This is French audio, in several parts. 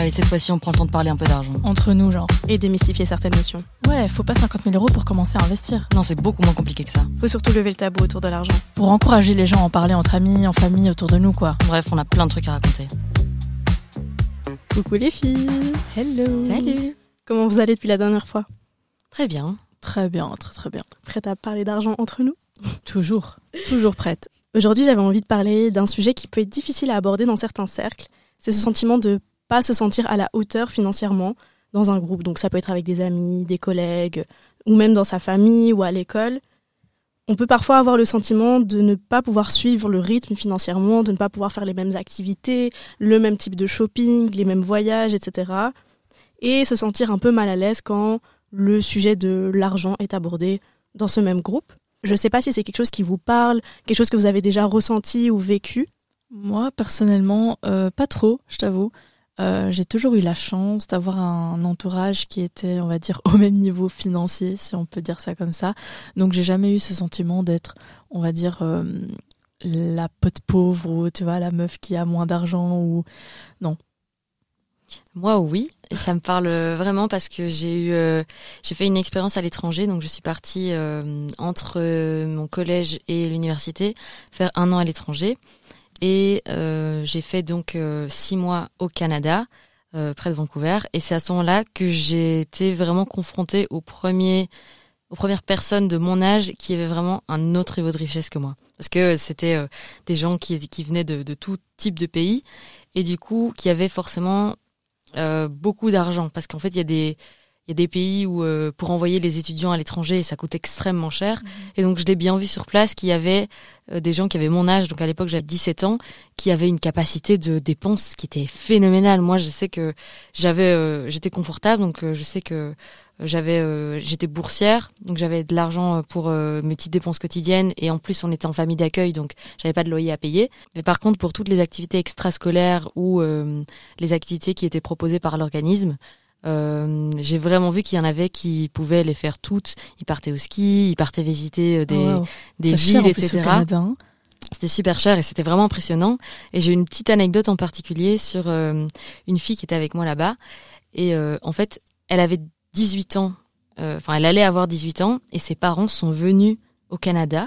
Allez, cette fois-ci, on prend le temps de parler un peu d'argent. Entre nous, genre. Et démystifier certaines notions. Ouais, faut pas 50 000 € pour commencer à investir. Non, c'est beaucoup moins compliqué que ça. Faut surtout lever le tabou autour de l'argent. Pour encourager les gens à en parler entre amis, en famille, autour de nous, quoi. Bref, on a plein de trucs à raconter. Coucou les filles. Hello. Salut. Comment vous allez depuis la dernière fois? Très bien. Très bien, très bien. Prête à parler d'argent entre nous? Toujours prête. Aujourd'hui, j'avais envie de parler d'un sujet qui peut être difficile à aborder dans certains cercles. C'est ce sentiment de pas se sentir à la hauteur financièrement dans un groupe. Donc ça peut être avec des amis, des collègues, ou même dans sa famille ou à l'école. On peut parfois avoir le sentiment de ne pas pouvoir suivre le rythme financièrement, de ne pas pouvoir faire les mêmes activités, le même type de shopping, les mêmes voyages, etc. Et se sentir un peu mal à l'aise quand le sujet de l'argent est abordé dans ce même groupe. Je ne sais pas si c'est quelque chose qui vous parle, quelque chose que vous avez déjà ressenti ou vécu. Moi, personnellement, pas trop, je t'avoue. J'ai toujours eu la chance d'avoir un entourage qui était, on va dire, au même niveau financier, si on peut dire ça comme ça. Donc, j'ai jamais eu ce sentiment d'être, on va dire, la pote pauvre ou, tu vois, la meuf qui a moins d'argent ou... Non. Moi, oui. Et ça me parle vraiment parce que j'ai fait une expérience à l'étranger. Donc, je suis partie entre mon collège et l'université faire 1 an à l'étranger. Et j'ai fait donc 6 mois au Canada, près de Vancouver. Et c'est à ce moment-là que j'ai été vraiment confrontée aux premières personnes de mon âge qui avaient vraiment un autre niveau de richesse que moi. Parce que c'était des gens qui venaient de tout type de pays et du coup qui avaient forcément beaucoup d'argent. Parce qu'en fait, il y a des pays où pour envoyer les étudiants à l'étranger, ça coûte extrêmement cher. Et donc, je l'ai bien vu sur place qu'il y avait des gens qui avaient mon âge, donc à l'époque, j'avais 17 ans, qui avaient une capacité de dépense qui était phénoménale. Moi, je sais que j'étais confortable, donc je sais que j'étais boursière, donc j'avais de l'argent pour mes petites dépenses quotidiennes. Et en plus, on était en famille d'accueil, donc j'avais pas de loyer à payer. Mais par contre, pour toutes les activités extrascolaires ou les activités qui étaient proposées par l'organisme, j'ai vraiment vu qu'il y en avait qui pouvaient les faire toutes. Ils partaient au ski, ils partaient visiter des villes, etc. C'était super cher et c'était vraiment impressionnant. Et j'ai une petite anecdote en particulier sur une fille qui était avec moi là-bas. Et en fait, elle avait 18 ans. Elle allait avoir 18 ans et ses parents sont venus au Canada.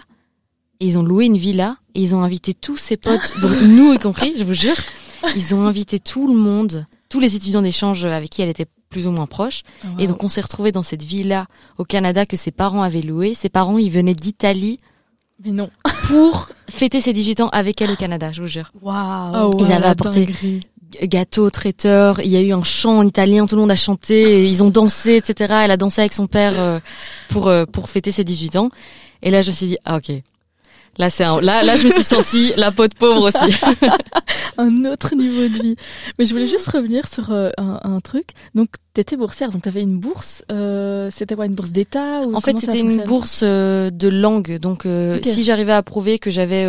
Et ils ont loué une villa et ils ont invité tous ses potes, donc nous y compris, je vous jure. Ils ont invité tout le monde, tous les étudiants d'échange avec qui elle était plus ou moins proche. Oh, wow. Et donc, on s'est retrouvés dans cette villa au Canada que ses parents avaient louée. Ses parents, ils venaient d'Italie. Mais non. Pour fêter ses 18 ans avec elle au Canada, je vous jure. Waouh. Ils avaient apporté gâteau, traiteur. Il y a eu un chant en italien. Tout le monde a chanté. Ils ont dansé, etc. Elle a dansé avec son père pour fêter ses 18 ans. Et là, je me suis dit, ah, ok. Là, là, je me suis sentie la pote pauvre aussi. Un autre niveau de vie. Mais je voulais juste revenir sur un truc. Donc, t'étais boursière, donc t'avais une bourse. C'était quoi, une bourse d'État ou En fait, c'était une bourse de langue. Donc, okay. Si j'arrivais à prouver que j'avais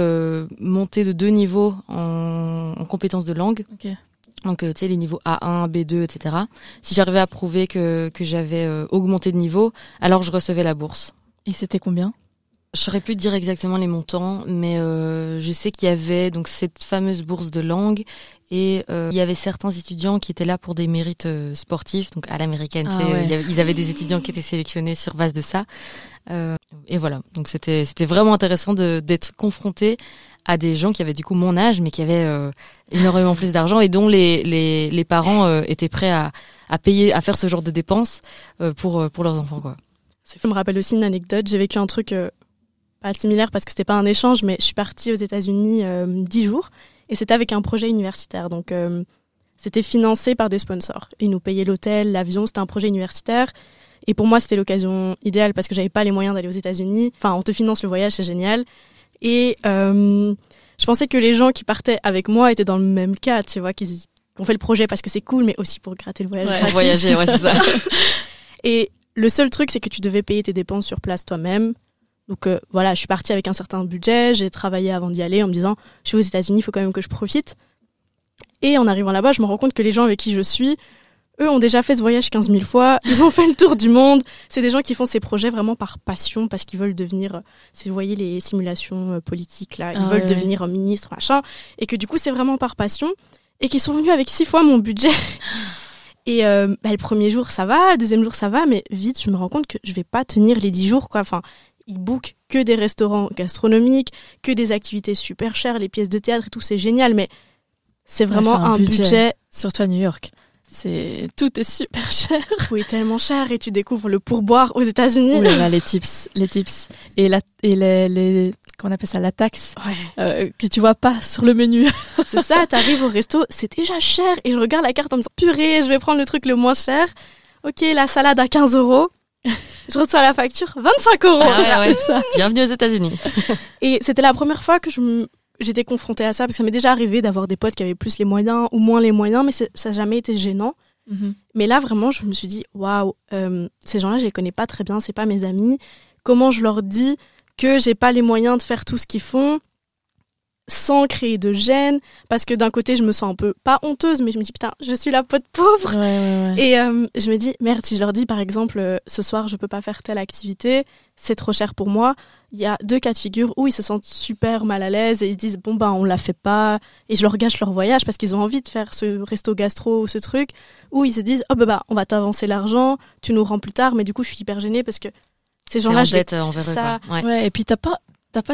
monté de 2 niveaux en compétences de langue, okay. Donc, tu sais, les niveaux A1, B2, etc. Si j'arrivais à prouver que j'avais augmenté de niveau, alors je recevais la bourse. Et c'était combien ? Je saurais plus dire exactement les montants, mais je sais qu'il y avait donc cette fameuse bourse de langue et il y avait certains étudiants qui étaient là pour des mérites sportifs, donc à l'américaine. Ouais. Ils avaient des étudiants qui étaient sélectionnés sur base de ça. Et voilà, donc c'était vraiment intéressant d'être confronté à des gens qui avaient du coup mon âge, mais qui avaient énormément plus d'argent et dont les parents étaient prêts à payer, à faire ce genre de dépenses pour leurs enfants, quoi. Ça me rappelle aussi une anecdote. J'ai vécu un truc pas similaire parce que c'était pas un échange, mais je suis partie aux États-Unis 10 jours et c'était avec un projet universitaire. Donc c'était financé par des sponsors. Ils nous payaient l'hôtel, l'avion, c'était un projet universitaire. Et pour moi, c'était l'occasion idéale parce que j'avais pas les moyens d'aller aux États-Unis. Enfin, on te finance le voyage, c'est génial. Et je pensais que les gens qui partaient avec moi étaient dans le même cas, tu vois, qu'on fait le projet parce que c'est cool, mais aussi pour gratter le voyage. Ouais, voyager, ouais, c'est ça. Et le seul truc, c'est que tu devais payer tes dépenses sur place toi-même. Donc voilà, je suis partie avec un certain budget, j'ai travaillé avant d'y aller en me disant je suis aux États-Unis, il faut quand même que je profite. Et en arrivant là-bas, je me rends compte que les gens avec qui je suis, eux ont déjà fait ce voyage 15 000 fois, ils ont fait le tour du monde. C'est des gens qui font ces projets vraiment par passion, parce qu'ils veulent devenir, si vous voyez les simulations politiques là, ils veulent devenir ministre, machin, et que du coup c'est vraiment par passion, et qu'ils sont venus avec 6 fois mon budget. Et le premier jour, ça va, le deuxième jour, ça va, mais vite, je me rends compte que je vais pas tenir les 10 jours, quoi. Enfin, ils bookent que des restaurants gastronomiques, que des activités super chères, les pièces de théâtre et tout, c'est génial, mais c'est vraiment un budget. Surtout à New York. Tout est super cher. Oui, tellement cher, et tu découvres le pourboire aux États-Unis. Ouh là là, les tips. Et les qu'on appelle ça, la taxe, que tu vois pas sur le menu. C'est ça, t'arrives au resto, c'est déjà cher, et je regarde la carte en me disant, purée, je vais prendre le truc le moins cher. Ok, la salade à 15 €. Je reçois la facture, 25 €. Ah ouais, ça. Bienvenue aux États-Unis. Et c'était la première fois que j'étais confrontée à ça, parce que ça m'est déjà arrivé d'avoir des potes qui avaient plus les moyens ou moins les moyens, mais ça n'a jamais été gênant. Mm-hmm. Mais là, vraiment, je me suis dit, waouh, ces gens-là, je les connais pas très bien, c'est pas mes amis. Comment je leur dis que j'ai pas les moyens de faire tout ce qu'ils font sans créer de gêne, parce que d'un côté je me sens un peu pas honteuse, mais je me dis putain, je suis la pote pauvre. Ouais. Et je me dis merde, si je leur dis par exemple ce soir je peux pas faire telle activité, c'est trop cher pour moi. Il y a 2 cas de figure où ils se sentent super mal à l'aise et ils se disent bon on la fait pas, et je leur gâche leur voyage parce qu'ils ont envie de faire ce resto gastro ou ce truc, ou ils se disent on va t'avancer l'argent, tu nous rends plus tard, mais du coup je suis hyper gênée parce que ces gens-là, c'est ça. Ouais, et puis t'as pas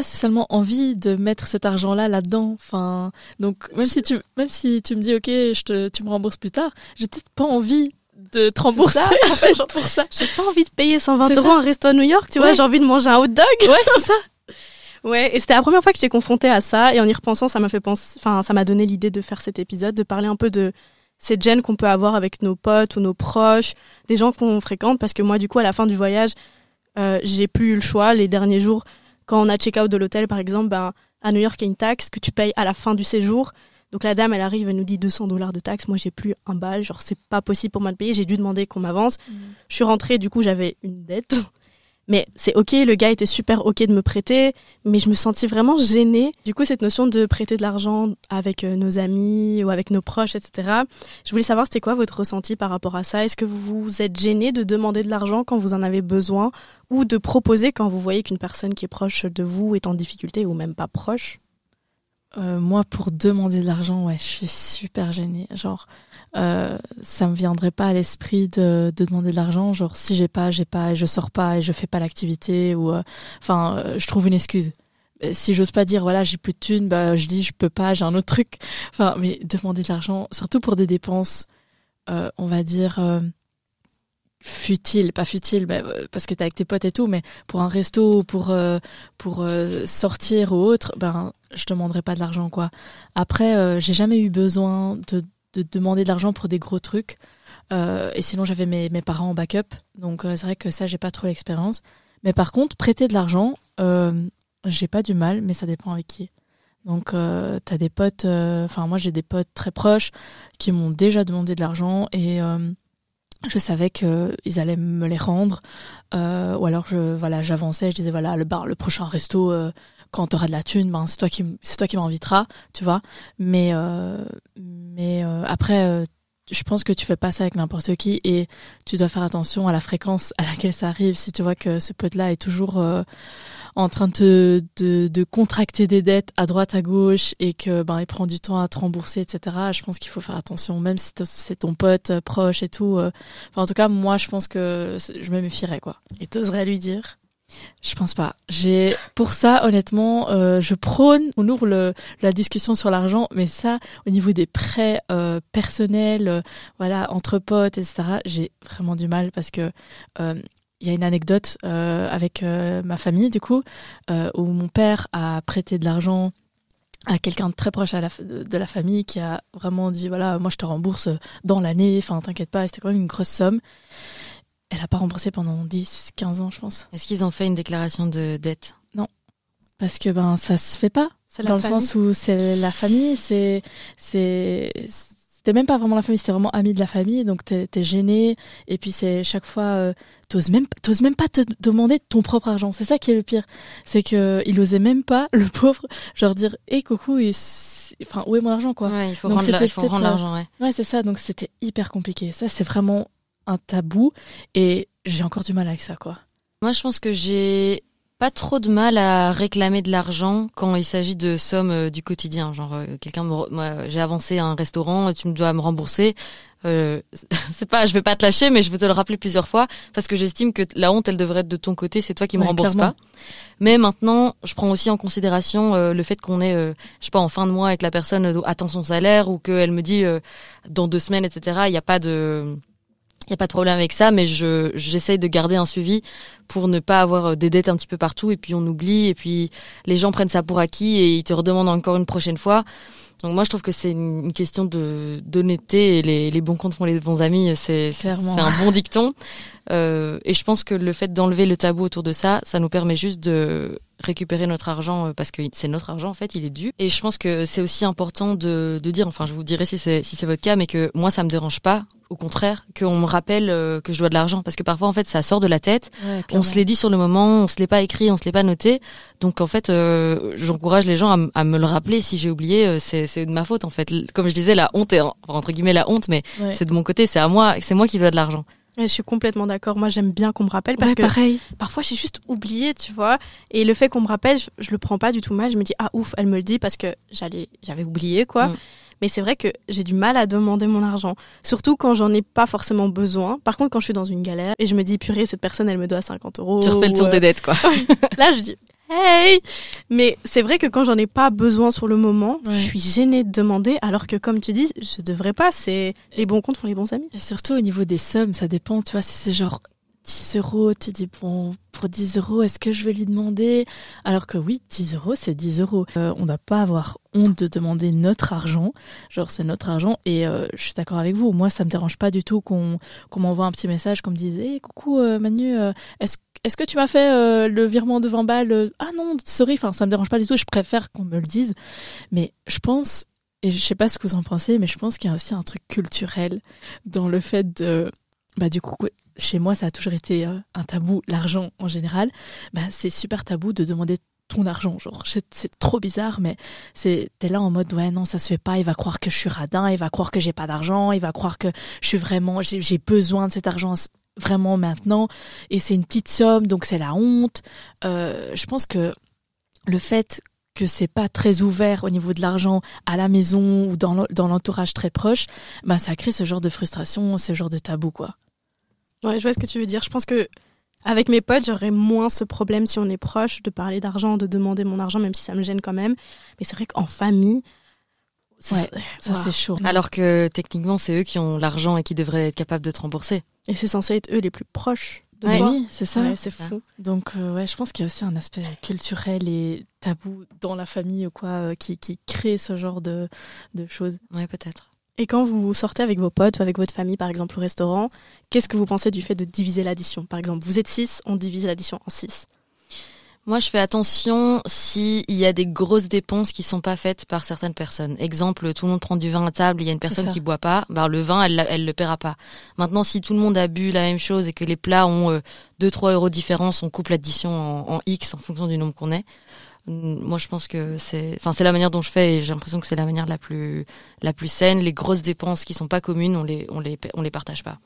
spécialement envie de mettre cet argent-là là-dedans. Enfin, donc même si tu me dis ok, tu me rembourses plus tard, j'ai peut-être pas envie de te rembourser en fait, genre pour ça. J'ai pas envie de payer 120 € un resto à New York, tu vois, j'ai envie de manger un hot dog. Ouais, c'est ça. Ouais, et c'était la première fois que j'étais confrontée à ça, et en y repensant, ça m'a donné l'idée de faire cet épisode, de parler un peu de cette gêne qu'on peut avoir avec nos potes ou nos proches, des gens qu'on fréquente, parce que moi du coup à la fin du voyage, j'ai plus eu le choix. Les derniers jours, quand on a check-out de l'hôtel, par exemple, à New York, il y a une taxe que tu payes à la fin du séjour. Donc la dame, elle arrive, elle nous dit $200 de taxe. Moi, j'ai plus un bal. Genre, c'est pas possible pour moi de payer. J'ai dû demander qu'on m'avance. Je suis rentrée, du coup, j'avais une dette. Mais c'est ok, le gars était super ok de me prêter, mais je me sentis vraiment gênée. Du coup, cette notion de prêter de l'argent avec nos amis ou avec nos proches, etc. Je voulais savoir, c'était quoi votre ressenti par rapport à ça? Est-ce que vous êtes gêné de demander de l'argent quand vous en avez besoin, ou de proposer quand vous voyez qu'une personne qui est proche de vous est en difficulté ou même pas proche? Moi, pour demander de l'argent, je suis super gênée. Genre, ça me viendrait pas à l'esprit de demander de l'argent. Genre, si j'ai pas, et je sors pas et je fais pas l'activité, ou je trouve une excuse. Si j'ose pas dire voilà, j'ai plus de thunes, je dis je peux pas, j'ai un autre truc. Enfin, mais demander de l'argent, surtout pour des dépenses, on va dire futiles, pas futiles, parce que t'es avec tes potes et tout, mais pour un resto, pour sortir ou autre, je demanderai pas de l'argent, quoi. Après, j'ai jamais eu besoin de demander de l'argent pour des gros trucs, et sinon j'avais mes parents en backup, donc c'est vrai que ça, j'ai pas trop l'expérience. Mais par contre, prêter de l'argent, j'ai pas du mal, mais ça dépend avec qui. Donc t'as des potes, moi j'ai des potes très proches qui m'ont déjà demandé de l'argent, et je savais que ils allaient me les rendre, ou alors j'avançais, je disais le prochain resto, quand t'auras de la thune, c'est toi qui m'inviteras, tu vois. Mais après, je pense que tu fais pas ça avec n'importe qui, et tu dois faire attention à la fréquence à laquelle ça arrive. Si tu vois que ce pote-là est toujours en train de contracter des dettes à droite à gauche, et que il prend du temps à te rembourser, etc., je pense qu'il faut faire attention, même si c'est ton pote proche et tout. En tout cas, moi je pense que je me méfierais, quoi. Et t'oserais lui dire? Je pense pas. Pour ça, honnêtement, je prône, on ouvre la discussion sur l'argent, mais ça, au niveau des prêts personnels, entre potes, etc., j'ai vraiment du mal, parce que il y a une anecdote avec ma famille, du coup, où mon père a prêté de l'argent à quelqu'un de très proche de la famille, qui a vraiment dit moi je te rembourse dans l'année, t'inquiète pas. C'était quand même une grosse somme. Elle a pas remboursé pendant 10-15 ans, je pense. Est-ce qu'ils ont fait une déclaration de dette? Non, parce que ça se fait pas. C'est dans le sens où c'est la famille, c'était même pas vraiment la famille, c'était vraiment ami de la famille, donc t'es gêné, et puis c'est chaque fois t'oses même pas te demander ton propre argent. C'est ça qui est le pire, c'est que il osait même pas, le pauvre, genre dire coucou, où est mon argent, quoi. Ouais, il faut rendre l'argent, ouais. Ouais, c'est ça, donc c'était hyper compliqué. Ça, c'est vraiment un tabou, et j'ai encore du mal avec ça, quoi. Moi, je pense que j'ai pas trop de mal à réclamer de l'argent quand il s'agit de sommes du quotidien. Genre, moi, j'ai avancé à un restaurant, tu me dois me rembourser. c'est pas, je vais pas te lâcher, mais je vais te le rappeler plusieurs fois parce que j'estime que la honte, elle devrait être de ton côté. C'est toi qui me rembourse clairement. pas. Mais maintenant, je prends aussi en considération le fait qu'on est, je sais pas, en fin de mois et que la personne attend son salaire ou qu'elle me dit dans 2 semaines, etc. Il y a pas de problème avec ça, mais j'essaye de garder un suivi pour ne pas avoir des dettes un petit peu partout et puis on oublie et puis les gens prennent ça pour acquis et ils te redemandent encore une prochaine fois. Donc moi je trouve que c'est une question d'honnêteté et les bons comptes font les bons amis, c'est un bon dicton. Et je pense que le fait d'enlever le tabou autour de ça nous permet juste de récupérer notre argent parce que c'est notre argent en fait, il est dû. Et je pense que c'est aussi important de dire, enfin je vous dirai si c'est votre cas, mais que moi ça me dérange pas. Au contraire, qu'on me rappelle que je dois de l'argent, parce que parfois en fait ça sort de la tête. Ouais, on se l'est dit sur le moment, on se l'est pas écrit, on se l'est pas noté. Donc en fait, j'encourage les gens à me le rappeler si j'ai oublié. C'est de ma faute en fait. Comme je disais, la honte est entre guillemets la honte, mais c'est de mon côté, c'est moi qui dois de l'argent. Et je suis complètement d'accord. Moi, j'aime bien qu'on me rappelle parce que pareil. Parfois, j'ai juste oublié, tu vois. Et le fait qu'on me rappelle, je le prends pas du tout mal. Je me dis, ah ouf, elle me le dit parce que j'avais oublié, quoi. Mais c'est vrai que j'ai du mal à demander mon argent. Surtout quand j'en ai pas forcément besoin. Par contre, quand je suis dans une galère et je me dis, purée, cette personne, elle me doit 50 €. Tu refais le tour des dettes, quoi. Là, je dis, hey! Mais c'est vrai que quand j'en ai pas besoin sur le moment, je suis gênée de demander, alors que comme tu dis, je devrais pas. C'est les bons comptes font les bons amis. Et surtout au niveau des sommes, ça dépend, tu vois, si c'est genre 10 €, tu dis bon, pour 10 €, est-ce que je vais lui demander? Alors que oui, 10 €, c'est 10 €. On n'a pas à avoir honte de demander notre argent. Genre, c'est notre argent et je suis d'accord avec vous. Moi, ça me dérange pas du tout qu'on m'envoie un petit message comme disait, hey, coucou Manu, est-ce que tu m'as fait le virement de 20 balles? Ah non, sorry, enfin, ça me dérange pas du tout. Je préfère qu'on me le dise. Mais je pense, et je sais pas ce que vous en pensez, mais je pense qu'il y a aussi un truc culturel dans le fait de, du coup, chez moi, ça a toujours été un tabou, l'argent en général. C'est super tabou de demander ton argent. Genre, c'est trop bizarre, mais t'es là en mode, ouais, non, ça se fait pas. Il va croire que je suis radin, il va croire que j'ai pas d'argent, il va croire que je suis vraiment, j'ai besoin de cet argent vraiment maintenant. Et c'est une petite somme, donc c'est la honte. Je pense que le fait que c'est pas très ouvert au niveau de l'argent à la maison ou dans l'entourage très proche, ça crée ce genre de frustration, ce genre de tabou, quoi. Ouais, je vois ce que tu veux dire. Je pense que avec mes potes, j'aurais moins ce problème si on est proche de parler d'argent, de demander mon argent, même si ça me gêne quand même. Mais c'est vrai qu'en famille, c'est chaud. Alors que techniquement, c'est eux qui ont l'argent et qui devraient être capables de te rembourser. Et c'est censé être eux les plus proches de toi. Oui, c'est ça. Ouais, c'est fou. Donc je pense qu'il y a aussi un aspect culturel et tabou dans la famille ou quoi qui crée ce genre de choses. Ouais, peut-être. Et quand vous sortez avec vos potes ou avec votre famille, par exemple, au restaurant, qu'est-ce que vous pensez du fait de diviser l'addition? Par exemple, vous êtes 6, on divise l'addition en 6. Moi, je fais attention s'il y a des grosses dépenses qui sont pas faites par certaines personnes. Exemple, tout le monde prend du vin à table, il y a une personne qui boit pas, le vin, elle le paiera pas. Maintenant, si tout le monde a bu la même chose et que les plats ont 2-3 € de différence, on coupe l'addition en X en fonction du nombre qu'on est. Moi, je pense que c'est la manière dont je fais et j'ai l'impression que c'est la manière la plus saine. Les grosses dépenses qui sont pas communes, on les partage pas.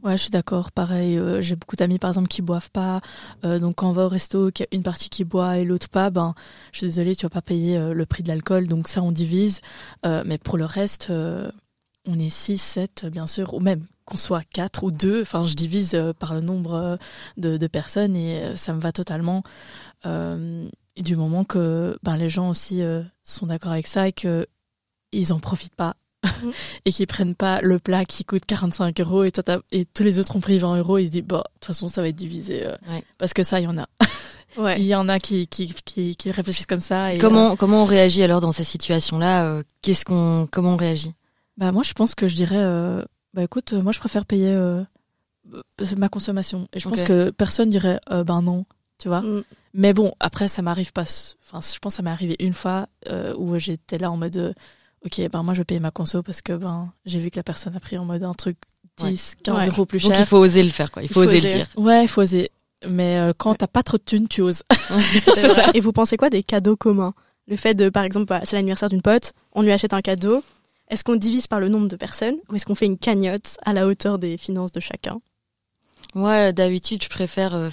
Ouais, je suis d'accord. Pareil, j'ai beaucoup d'amis par exemple qui boivent pas. Donc quand on va au resto, qu'il y a une partie qui boit et l'autre pas, je suis désolée, tu vas pas payer le prix de l'alcool. Donc ça, on divise. Mais pour le reste, on est 6, 7, bien sûr, ou même qu'on soit 4 ou 2. Enfin, je divise par le nombre de personnes et ça me va totalement. Du moment que les gens aussi sont d'accord avec ça et que ils en profitent pas et qu'ils prennent pas le plat qui coûte 45 € et tous les autres ont pris 20 €, ils se disent de toute façon ça va être divisé parce que ça il y en a. Ouais. Il y en a qui réfléchissent comme ça. Et comment on réagit alors dans ces situations-là? Comment on réagit? Moi je pense que je dirais écoute, moi je préfère payer ma consommation et je pense que personne dirait non, tu vois. Mais bon, après, ça m'arrive pas. Enfin, je pense que ça m'est arrivé une fois où j'étais là en mode ok, moi je vais payer ma conso parce que j'ai vu que la personne a pris en mode un truc 10, 15 € plus cher. Donc il faut oser le faire, quoi. Il faut oser le dire. Ouais, il faut oser. Mais quand t'as pas trop de thunes, tu oses. C'est ça. Et vous pensez quoi des cadeaux communs? Le fait de, par exemple, c'est l'anniversaire d'une pote, on lui achète un cadeau. Est-ce qu'on divise par le nombre de personnes ou est-ce qu'on fait une cagnotte à la hauteur des finances de chacun? Moi, d'habitude, je préfère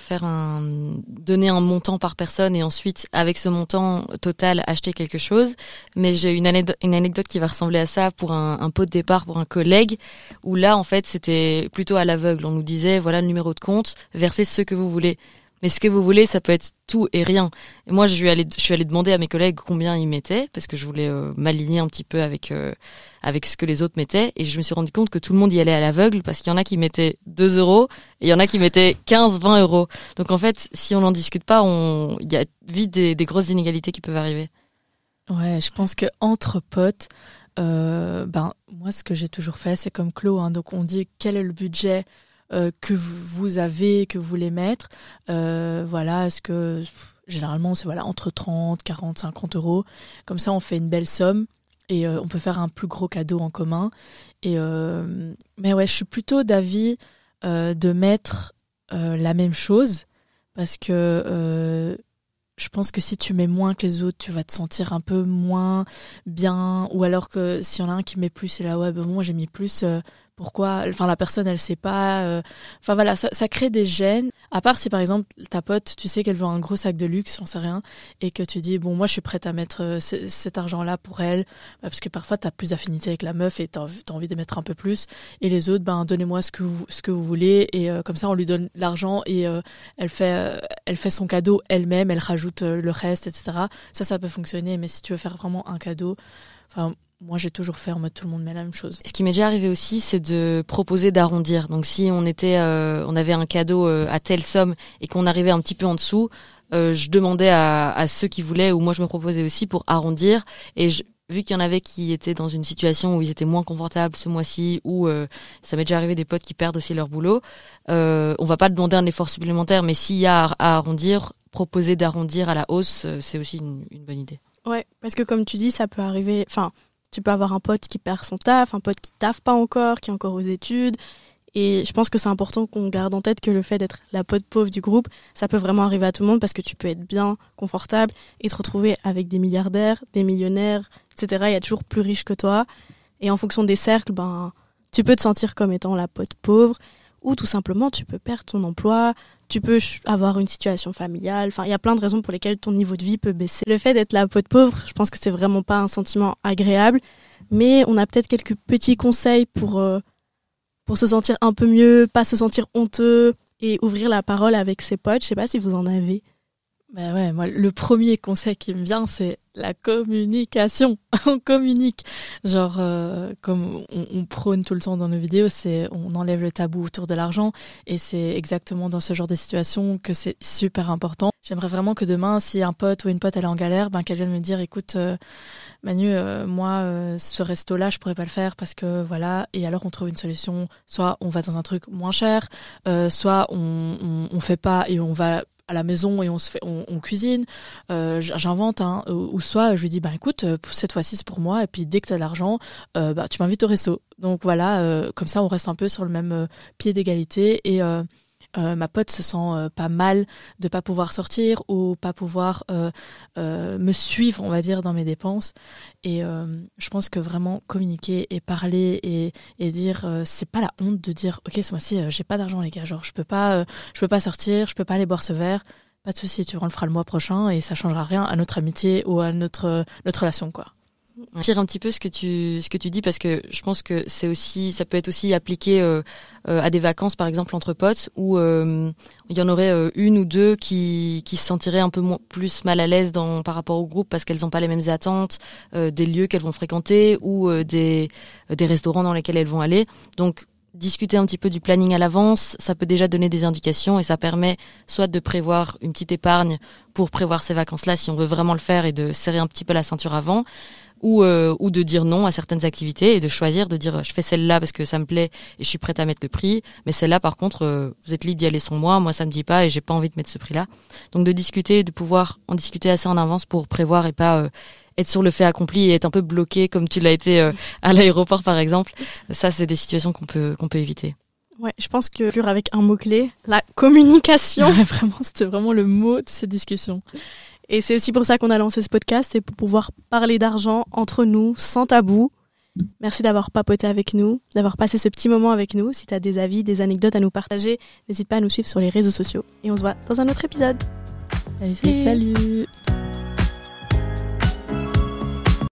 donner un montant par personne et ensuite, avec ce montant total, acheter quelque chose. Mais j'ai une anecdote qui va ressembler à ça pour un pot de départ pour un collègue, où là, en fait, c'était plutôt à l'aveugle. On nous disait, voilà le numéro de compte, versez ce que vous voulez. Mais ce que vous voulez, ça peut être tout et rien. Et moi, je suis allée demander à mes collègues combien ils mettaient, parce que je voulais m'aligner un petit peu avec ce que les autres mettaient. Et je me suis rendu compte que tout le monde y allait à l'aveugle, parce qu'il y en a qui mettaient 2 euros, et il y en a qui mettaient 15, 20 euros. Donc en fait, si on n'en discute pas, il y a vite des grosses inégalités qui peuvent arriver. Ouais, je pense que entre potes, moi, ce que j'ai toujours fait, c'est comme Chlo, hein, donc on dit quel est le budget que vous avez, que vous voulez mettre. Voilà, est-ce que généralement c'est entre 30, 40, 50 euros. Comme ça, on fait une belle somme et on peut faire un plus gros cadeau en commun. Mais ouais, je suis plutôt d'avis de mettre la même chose parce que je pense que si tu mets moins que les autres, tu vas te sentir un peu moins bien. Ou alors que s'il y en a un qui met plus, c'est là, ouais, moi j'ai mis plus. Pourquoi, la personne elle sait pas, voilà, ça crée des gênes, à part si par exemple ta pote, tu sais qu'elle veut un gros sac de luxe, j'en sais rien, et que tu dis bon, moi je suis prête à mettre cet argent là pour elle, parce que parfois t'as plus d'affinité avec la meuf et t'as envie de mettre un peu plus, et les autres, donnez-moi ce que vous voulez, et comme ça on lui donne l'argent et elle fait son cadeau elle-même, elle rajoute le reste, etc. Ça peut fonctionner, mais si tu veux faire vraiment un cadeau, moi, j'ai toujours fait en mode tout le monde met la même chose. Ce qui m'est déjà arrivé aussi, c'est de proposer d'arrondir. Donc, si on avait un cadeau à telle somme et qu'on arrivait un petit peu en dessous, je demandais à ceux qui voulaient, ou moi je me proposais aussi pour arrondir. Et vu qu'il y en avait qui étaient dans une situation où ils étaient moins confortables ce mois-ci, ou ça m'est déjà arrivé des potes qui perdent aussi leur boulot, on va pas demander un effort supplémentaire, mais s'il y a à arrondir, proposer d'arrondir à la hausse, c'est aussi une bonne idée. Ouais, parce que comme tu dis, ça peut arriver. Tu peux avoir un pote qui perd son taf, un pote qui taffe pas encore, qui est encore aux études. Et je pense que c'est important qu'on garde en tête que le fait d'être la pote pauvre du groupe, ça peut vraiment arriver à tout le monde parce que tu peux être bien confortable et te retrouver avec des milliardaires, des millionnaires, etc. Il y a toujours plus riches que toi. Et en fonction des cercles, tu peux te sentir comme étant la pote pauvre ou tout simplement tu peux perdre ton emploi, tu peux avoir une situation familiale. Il y a plein de raisons pour lesquelles ton niveau de vie peut baisser. Le fait d'être la pote pauvre, je pense que c'est vraiment pas un sentiment agréable, mais on a peut-être quelques petits conseils pour se sentir un peu mieux, pas se sentir honteux et ouvrir la parole avec ses potes. Je sais pas si vous en avez. Ouais, moi, le premier conseil qui me vient, c'est la communication. On communique. Comme on prône tout le temps dans nos vidéos, on enlève le tabou autour de l'argent. Et c'est exactement dans ce genre de situation que c'est super important. J'aimerais vraiment que demain, si un pote ou une pote elle est en galère, qu'elle vienne me dire, écoute, Manu, moi, ce resto-là, je pourrais pas le faire parce que voilà. Et alors, on trouve une solution. Soit on va dans un truc moins cher, soit on fait pas et on va à la maison et on cuisine, j'invente, ou soit je lui dis écoute, cette fois-ci c'est pour moi, et puis dès que t'as de l'argent, tu m'invites au resto. Donc voilà, comme ça on reste un peu sur le même pied d'égalité, et ma pote se sent pas mal de pas pouvoir sortir ou pas pouvoir me suivre, on va dire, dans mes dépenses. Et je pense que vraiment communiquer et parler et dire, c'est pas la honte de dire ok, ce mois-ci j'ai pas d'argent les gars, je peux pas sortir, je peux pas aller boire ce verre, pas de souci, on le fera le mois prochain et ça changera rien à notre amitié ou à notre relation, quoi. Tire un petit peu ce que tu dis, parce que je pense que ça peut être aussi appliqué à des vacances par exemple entre potes, où il y en aurait une ou deux qui se sentiraient un peu plus mal à l'aise par rapport au groupe parce qu'elles n'ont pas les mêmes attentes des lieux qu'elles vont fréquenter ou des restaurants dans lesquels elles vont aller. Donc discuter un petit peu du planning à l'avance, ça peut déjà donner des indications et ça permet soit de prévoir une petite épargne pour prévoir ces vacances-là si on veut vraiment le faire et de serrer un petit peu la ceinture avant, ou de dire non à certaines activités et de choisir de dire je fais celle-là parce que ça me plaît et je suis prête à mettre le prix, mais celle-là par contre vous êtes libre d'y aller sans moi ça me dit pas et j'ai pas envie de mettre ce prix-là. Donc de discuter, de pouvoir en discuter assez en avance pour prévoir et pas être sur le fait accompli et être un peu bloqué comme tu l'as été à l'aéroport par exemple. Ça c'est des situations qu'on peut éviter. Ouais, je pense que avec un mot-clé, la communication. Ouais, vraiment, c'était vraiment le mot de cette discussion. Et c'est aussi pour ça qu'on a lancé ce podcast, c'est pour pouvoir parler d'argent entre nous, sans tabou. Merci d'avoir papoté avec nous, d'avoir passé ce petit moment avec nous. Si tu as des avis, des anecdotes à nous partager, n'hésite pas à nous suivre sur les réseaux sociaux. Et on se voit dans un autre épisode. Salut.